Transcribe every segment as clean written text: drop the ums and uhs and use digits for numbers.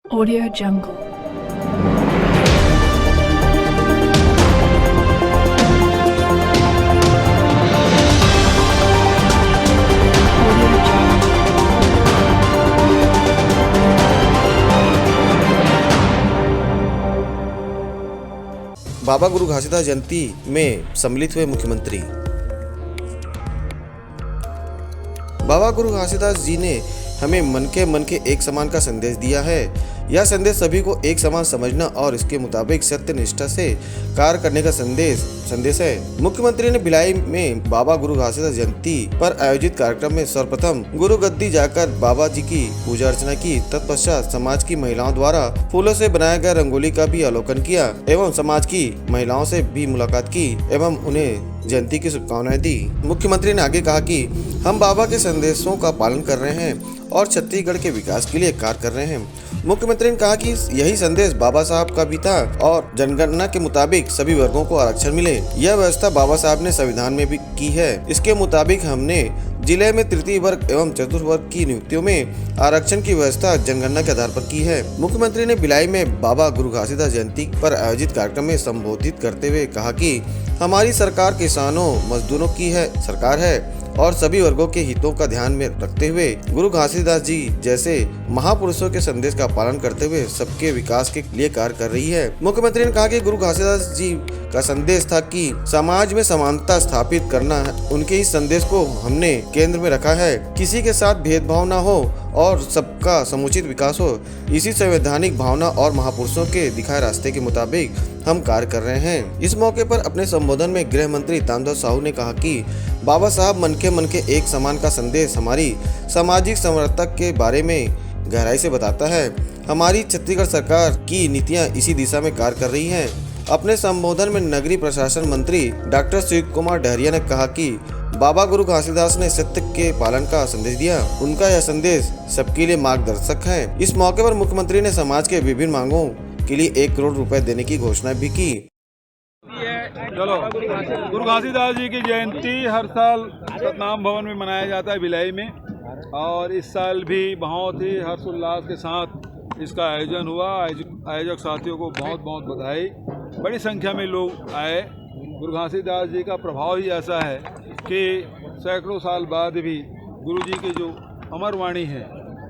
Audio Jungle. Audio Jungle. Baba Guru Ghasidas जयंती में सम्मिलित हुए मुख्यमंत्री। बाबा गुरु घासीदास जी ने हमें मन के एक समान का संदेश दिया है। यह संदेश सभी को एक समान समझना और इसके मुताबिक सत्य निष्ठा से कार्य करने का संदेश है। मुख्यमंत्री ने भिलाई में बाबा गुरु घासीदास जयंती पर आयोजित कार्यक्रम में सर्वप्रथम गुरु गद्दी जाकर बाबा जी की पूजा अर्चना की। तत्पश्चात समाज की महिलाओं द्वारा फूलों से बनाया गया रंगोली का भी अवलोकन किया एवं समाज की महिलाओं से भी मुलाकात की एवं उन्हें जयंती की शुभकामनाएं दी। मुख्यमंत्री ने आगे कहा कि हम बाबा के संदेशों का पालन कर रहे हैं और छत्तीसगढ़ के विकास के लिए कार्य कर रहे हैं। मुख्यमंत्री ने कहा कि यही संदेश बाबा साहब का भी था और जनगणना के मुताबिक सभी वर्गों को आरक्षण मिले। यह व्यवस्था बाबा साहब ने संविधान में भी की है। इसके मुताबिक हमने जिले में तृतीय वर्ग एवं चतुर्थ वर्ग की नियुक्तियों में आरक्षण की व्यवस्था जनगणना के आधार पर की है। मुख्यमंत्री ने भिलाई में बाबा गुरु घासीदास जयंती पर आयोजित कार्यक्रम में संबोधित करते हुए कहा कि हमारी सरकार किसानों मजदूरों की सरकार है और सभी वर्गों के हितों का ध्यान में रखते हुए गुरु घासीदास जी जैसे महापुरुषों के संदेश का पालन करते हुए सबके विकास के लिए कार्य कर रही है। मुख्यमंत्री ने कहा कि गुरु घासीदास जी का संदेश था कि समाज में समानता स्थापित करना है। उनके इस संदेश को हमने केंद्र में रखा है। किसी के साथ भेदभाव न हो और सबका समुचित विकास हो। इसी संवैधानिक भावना और महापुरुषों के दिखाए रास्ते के मुताबिक हम कार्य कर रहे हैं। इस मौके पर अपने संबोधन में गृह मंत्री ताम्रध्वज साहू ने कहा कि बाबा साहब मन के एक समान का संदेश हमारी सामाजिक समरसता के बारे में गहराई से बताता है। हमारी छत्तीसगढ़ सरकार की नीतियां इसी दिशा में कार्य कर रही हैं। अपने संबोधन में नगरीय प्रशासन मंत्री डॉक्टर शिव कुमार डहरिया ने कहा कि बाबा गुरु घासीदास ने सत्य के पालन का संदेश दिया। उनका यह संदेश सबके लिए मार्गदर्शक है। इस मौके पर मुख्यमंत्री ने समाज के विभिन्न मांगों के लिए 1 करोड़ रुपए देने की घोषणा भी की। चलो, गुरु घासीदास जी की जयंती हर साल सतनाम भवन में मनाया जाता है भिलाई में, और इस साल भी बहुत ही हर्षोल्लास के साथ इसका आयोजन हुआ। आयोजक साथियों को बहुत बहुत बधाई। बड़ी संख्या में लोग आए। गुरु घासीदास जी का प्रभाव ही ऐसा है कि सैकड़ों साल बाद भी गुरु जी की जो अमर वाणी है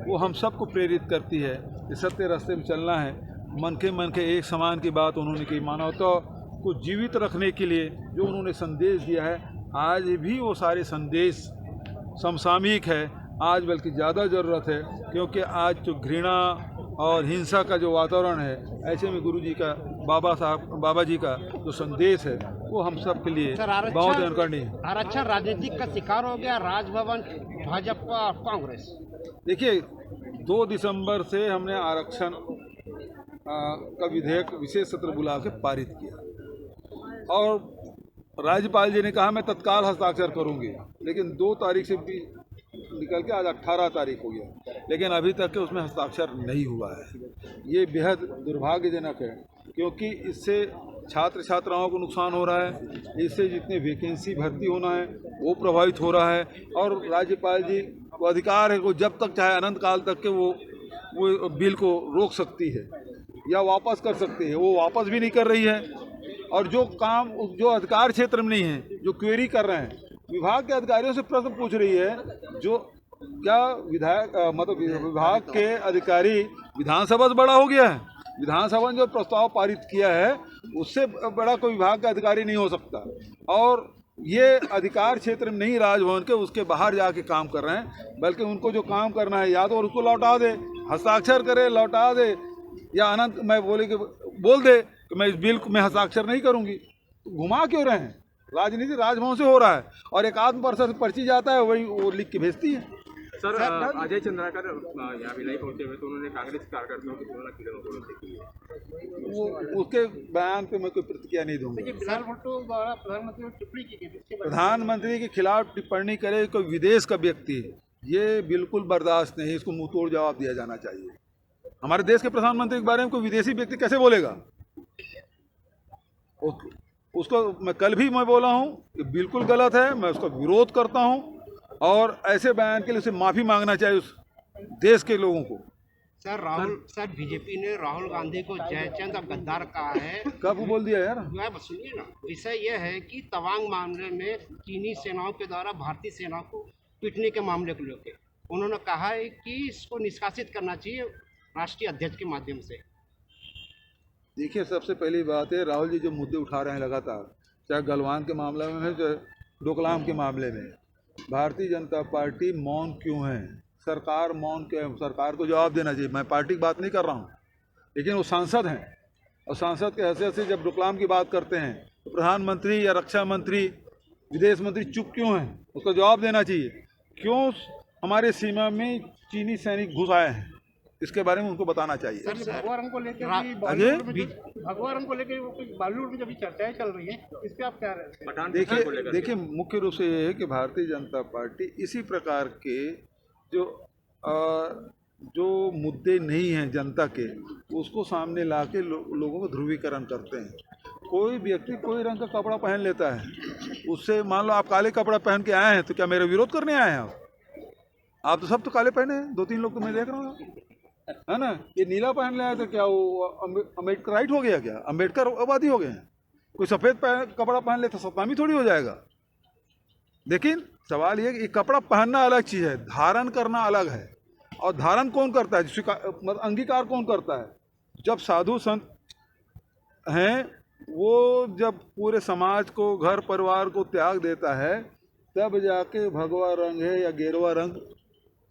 वो हम सबको प्रेरित करती है कि सत्य रास्ते में चलना है। मन के एक समान की बात उन्होंने की। मानवता को जीवित रखने के लिए जो उन्होंने संदेश दिया है, आज भी वो सारे संदेश समसामयिक है। आज बल्कि ज़्यादा ज़रूरत है, क्योंकि आज जो घृणा और हिंसा का जो वातावरण है, ऐसे में गुरु जी का बाबा जी का जो संदेश है वो हम सब के लिए बहुत अनुकरणीय है। आरक्षण राजनीतिक का शिकार हो गया, राजभवन, भाजपा और कांग्रेस। देखिए, 2 दिसंबर से हमने आरक्षण का विधेयक विशेष सत्र बुला के पारित किया और राज्यपाल जी ने कहा मैं तत्काल हस्ताक्षर करूंगी, लेकिन 2 तारीख से भी निकल के आज 18 तारीख हो गया, लेकिन अभी तक के उसमें हस्ताक्षर नहीं हुआ है। ये बेहद दुर्भाग्यजनक है, क्योंकि इससे छात्र छात्राओं को नुकसान हो रहा है। इससे जितने वैकेंसी भर्ती होना है वो प्रभावित हो रहा है, और राज्यपाल जी को अधिकार है, वो जब तक चाहे अनंत काल तक के वो बिल को रोक सकती है या वापस कर सकती है। वो वापस भी नहीं कर रही है, और जो काम जो अधिकार क्षेत्र में नहीं है, जो क्वेरी कर रहे हैं, विभाग के अधिकारियों से प्रश्न पूछ रही है, जो क्या विभाग के अधिकारी विधानसभा से बड़ा हो गया है। विधानसभा ने जो प्रस्ताव पारित किया है उससे बड़ा कोई विभाग का अधिकारी नहीं हो सकता, और ये अधिकार क्षेत्र में नहीं राजभवन के, उसके बाहर जाके काम कर रहे हैं। बल्कि उनको जो काम करना है, या तो उसको लौटा दे, हस्ताक्षर करे, लौटा दे, या अनंत मैं बोल दे कि मैं इस बिल में हस्ताक्षर नहीं करूंगी। तो घुमा क्यों रहे हैं? राजनीति राजभवन से हो रहा है, और एक आत्म परिषद पर्ची जाता है, वही वो लिख के भेजती है। सर, अजय चंद्राकर यहाँ भिलाई पहुंचे हुए तो उन्होंने कांग्रेस कार्यकर्ताओं की तुलना किरणों से की है। वो उसके बयान पे मैं कोई प्रतिक्रिया नहीं दूंगा। प्रधानमंत्री के खिलाफ टिप्पणी करे कोई विदेश का व्यक्ति, ये बिल्कुल बर्दाश्त नहीं। इसको मुंह तोड़ जवाब दिया जाना चाहिए। हमारे देश के प्रधानमंत्री के बारे में कोई विदेशी व्यक्ति कैसे बोलेगा? उसको मैं कल भी मैं बोला हूँ कि बिल्कुल गलत है। मैं उसका विरोध करता हूँ, और ऐसे बयान के लिए उसे माफ़ी मांगना चाहिए उस देश के लोगों को। सर बीजेपी ने राहुल गांधी को जयचंद और गद्दार कहा है। कब बोल दिया यार? बस सुनिए ना, विषय यह है कि तवांग मामले में चीनी सेनाओं के द्वारा भारतीय सेनाओं को पीटने के मामले को लेकर उन्होंने कहा है कि इसको निष्कासित करना चाहिए राष्ट्रीय अध्यक्ष के माध्यम से। देखिए, सबसे पहली बात है, राहुल जी जो मुद्दे उठा रहे हैं लगातार, चाहे गलवान के मामले में है, चाहे डोकलाम के मामले में, भारतीय जनता पार्टी मौन क्यों है? सरकार मौन क्यों है? सरकार को जवाब देना चाहिए। मैं पार्टी की बात नहीं कर रहा हूँ, लेकिन वो सांसद हैं, और सांसद के हैसियत से जब डोकलाम की बात करते हैं तो प्रधानमंत्री या रक्षा मंत्री, विदेश मंत्री चुप क्यों हैं? उसका जवाब देना चाहिए। क्यों हमारे सीमा में चीनी सैनिक घुस आए हैं, इसके बारे में उनको बताना चाहिए। भगवान को लेकर भगवान को लेकर बॉलीवुड में जब चर्चाएं चल रही हैं, इस पे आप क्या रहते हैं? देखिए मुख्य रूप से ये है कि भारतीय जनता पार्टी इसी प्रकार के जो मुद्दे नहीं हैं जनता के, उसको सामने ला के लोगों को ध्रुवीकरण करते हैं। कोई व्यक्ति कोई रंग का कपड़ा पहन लेता है, उससे मान लो आप काले कपड़ा पहन के आए हैं तो क्या मेरा विरोध करने आए हैं आप? तो सब तो काले पहने हैं, 2-3 लोग तो मैं देख रहा हूँ, है ना। ये नीला पहन लिया है तो क्या वो अम्बेडकर राइट हो गया? क्या अम्बेडकर आबादी हो गए हैं? कोई सफ़ेद कपड़ा पहन ले तो सतामी थोड़ी हो जाएगा। लेकिन सवाल ये कि कपड़ा पहनना अलग चीज़ है, धारण करना अलग है। और धारण कौन करता है? मतलब अंगीकार कौन करता है? जब साधु संत हैं, वो जब पूरे समाज को, घर परिवार को त्याग देता है, तब जाके भगवा रंग है या गेरुआ रंग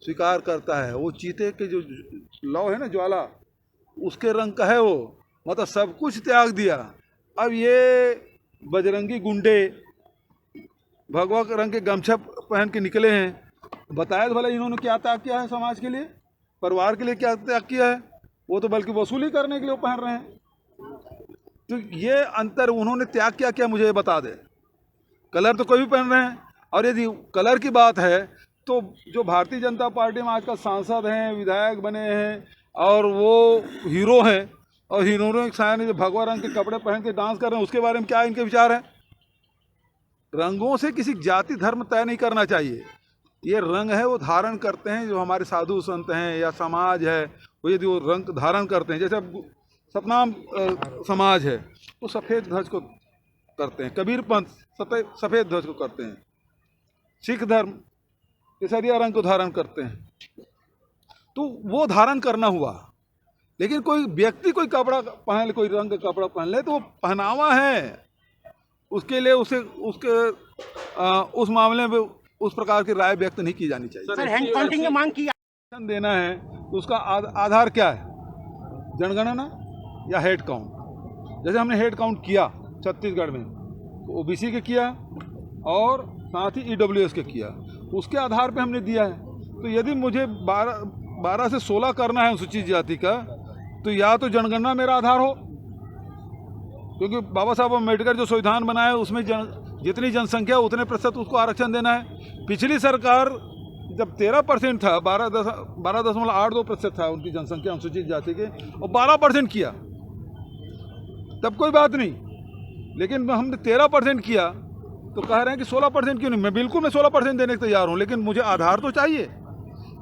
स्वीकार करता है। वो चीते के जो लौ है ना, ज्वाला, उसके रंग का है वो, मतलब सब कुछ त्याग दिया। अब ये बजरंगी गुंडे भगवा रंग के गमछा पहन के निकले हैं, बताया तो भला इन्होंने क्या त्याग किया है समाज के लिए, परिवार के लिए क्या त्याग किया है? वो तो बल्कि वसूली करने के लिए पहन रहे हैं। तो ये अंतर उन्होंने त्याग क्या मुझे बता दे। कलर तो कोई भी पहन रहे हैं। और यदि कलर की बात है तो जो भारतीय जनता पार्टी में आजकल सांसद हैं, विधायक बने हैं और वो हीरो हैं, और हीरोइनों के सामने जो भगवा रंग के कपड़े पहन के डांस कर रहे हैं, उसके बारे में क्या इनके विचार हैं? रंगों से किसी जाति धर्म तय नहीं करना चाहिए। ये रंग है वो धारण करते हैं, जो हमारे साधु संत हैं या समाज है, वो यदि वो रंग धारण करते हैं, जैसे अब सतनाम समाज है वो सफ़ेद ध्वज को करते हैं, कबीर पंथ सफ़ेद ध्वज को करते हैं, सिख धर्म केसरिया रंग को धारण करते हैं। तो वो धारण करना हुआ। लेकिन कोई व्यक्ति कोई कपड़ा पहन ले, कोई रंग का कपड़ा पहन ले, तो वो पहनावा है, उसके लिए उस मामले में उस प्रकार की राय व्यक्त नहीं की जानी चाहिए। सर, हैंड काउंटिंग की मांग की देना है तो उसका आधार क्या है? जनगणना या हेड काउंट? जैसे हमने हेड काउंट किया छत्तीसगढ़ में, तो ओबीसी के किया और साथ ही ईडब्ल्यूएस के किया, उसके आधार पे हमने दिया है। तो यदि मुझे 12 से 16 करना है अनुसूचित जाति का, तो या तो जनगणना मेरा आधार हो, क्योंकि बाबा साहब अम्बेडकर जो संविधान बनाए उसमें जितनी जनसंख्या उतने प्रतिशत उसको आरक्षण देना है। पिछली सरकार जब 13% था, 12.82% था उनकी जनसंख्या अनुसूचित जाति के, और 12% किया, तब कोई बात नहीं। लेकिन हमने 13% किया तो कह रहे हैं कि 16% क्यों नहीं? मैं बिल्कुल 16% देने को तैयार हूँ, लेकिन मुझे आधार तो चाहिए।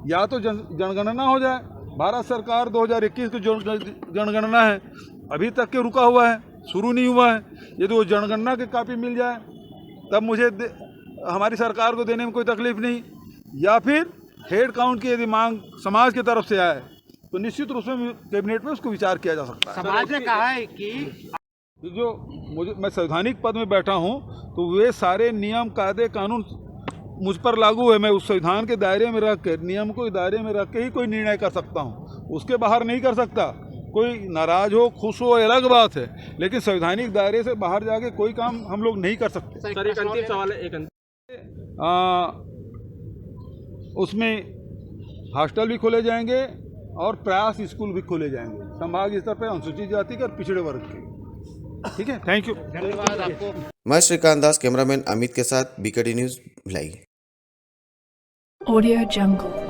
या तो जनगणना हो जाए। भारत सरकार 2021 की जो जनगणना है अभी तक के रुका हुआ है, शुरू नहीं हुआ है। यदि वो जनगणना की कापी मिल जाए तब मुझे हमारी सरकार को देने में कोई तकलीफ नहीं। या फिर हेड काउंट की यदि मांग समाज की तरफ से आए तो निश्चित रूप से कैबिनेट में उसको विचार किया जा सकता है। समाज ने कहा है कि जो मैं संवैधानिक पद में बैठा हूँ, तो वे सारे नियम कायदे कानून मुझ पर लागू है। मैं उस संविधान के दायरे में रख के, नियम को दायरे में रख के ही कोई निर्णय कर सकता हूँ, उसके बाहर नहीं कर सकता। कोई नाराज हो, खुश हो, अलग बात है, लेकिन संवैधानिक दायरे से बाहर जाके कोई काम हम लोग नहीं कर सकते। सर, एक अंतिम सवाल है। उसमें हॉस्टल भी खोले जाएंगे और प्रयास स्कूल भी खोले जाएंगे, संभाग स्तर पर अनुसूचित जाति के और पिछड़े वर्ग के। ठीक है, थैंक यू, धन्यवाद आपको। मैं श्रीकांत दास, कैमरामैन अमित के साथ, BKD news Bhilai. Audio Jungle.